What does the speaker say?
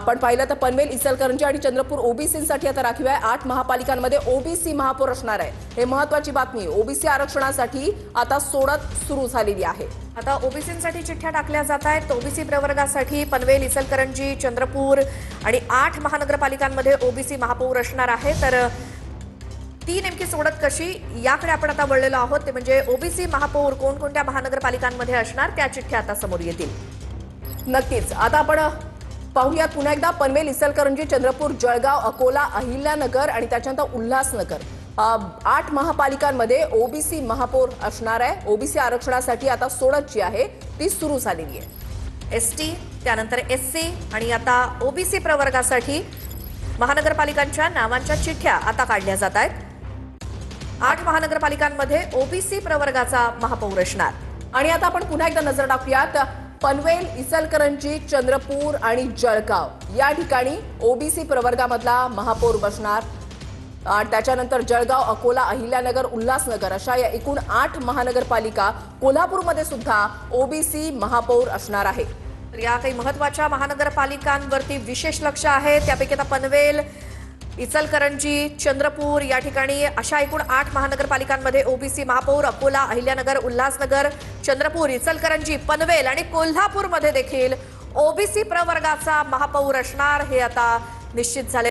आपण पाहिलं तर पनवेल, इचलकरंजी आणि चंद्रपूर ओबीसीसाठी आता राखीव आहे। 8 महापालिकांमध्ये ओबीसी महापौर असणार आहे। हे महत्त्वाची बातमी। ओबीसी आरक्षणासाठी आता सोडत सुरू झालेली आहे। आता ओबीसींसाठी चिठ्ठ्या टाकल्या जात आहेत। ओबीसी प्रवर्गासाठी पनवेल, इचलकरंजी, चंद्रपूर आणि 8 महानगरपालिकांमध्ये ओबीसी महापौर असणार आहे। तर ती नेमकी सोडत कशी याकडे आपण आता वळलेलो आहोत। ते म्हणजे ओबीसी महापौर कोणकोणत्या महानगरपालिकांमध्ये असणार त्या चिठ्ठ्या आता समोर येतील। नक्कीच आता आपण पाहूयात पुन्हा एकदा पनवेल, इचलकरंजी, चंद्रपूर, जळगाव, अकोला, अहिल्यानगर आणि त्याच्यानंतर उल्हासनगर 8 महापालिकांमध्ये ओबीसी महापौर असणार आहे। ओबीसी आरक्षणासाठी आता सोडत जी आहे ती सुरू झालेली आहे। एसटी, त्यानंतर एससी आणि आता ओबीसी प्रवर्गासाठी महानगरपालिकांच्या नावांच्या चिठ्ठ्या आता काढल्या जात आहेत। 8 महानगरपालिकांमध्ये ओबीसी प्रवर्गाचा महापौर असणार। आणि आता आपण पुन्हा एकदा नजर टाकूयात पनवेल, इचलकरंजी, चंद्रपूर आणि जळगाव या ठिकाणी ओबीसी प्रवर्गामधला महापौर बसणार। त्याच्यानंतर जळगाव, अकोला, अहिल्यानगर, उल्हासनगर अशा या एकूण 8 महानगरपालिका, कोल्हापूरमध्ये सुद्धा ओबीसी महापौर असणार आहे। तर या काही महत्त्वाच्या महानगरपालिकांवरती विशेष लक्ष आहे। त्यापैकी आता पनवेल, इचलकरंजी, चंद्रपूर या ठिकाणी अशा एकूण 8 महानगरपालिकांमध्ये ओबीसी महापौर, अकोला, अहिल्यानगर, उल्हासनगर, चंद्रपूर, इचलकरंजी, पनवेल आणि कोल्हापूरमध्ये देखील ओबीसी प्रवर्गाचा महापौर असणार हे आता निश्चित झाले।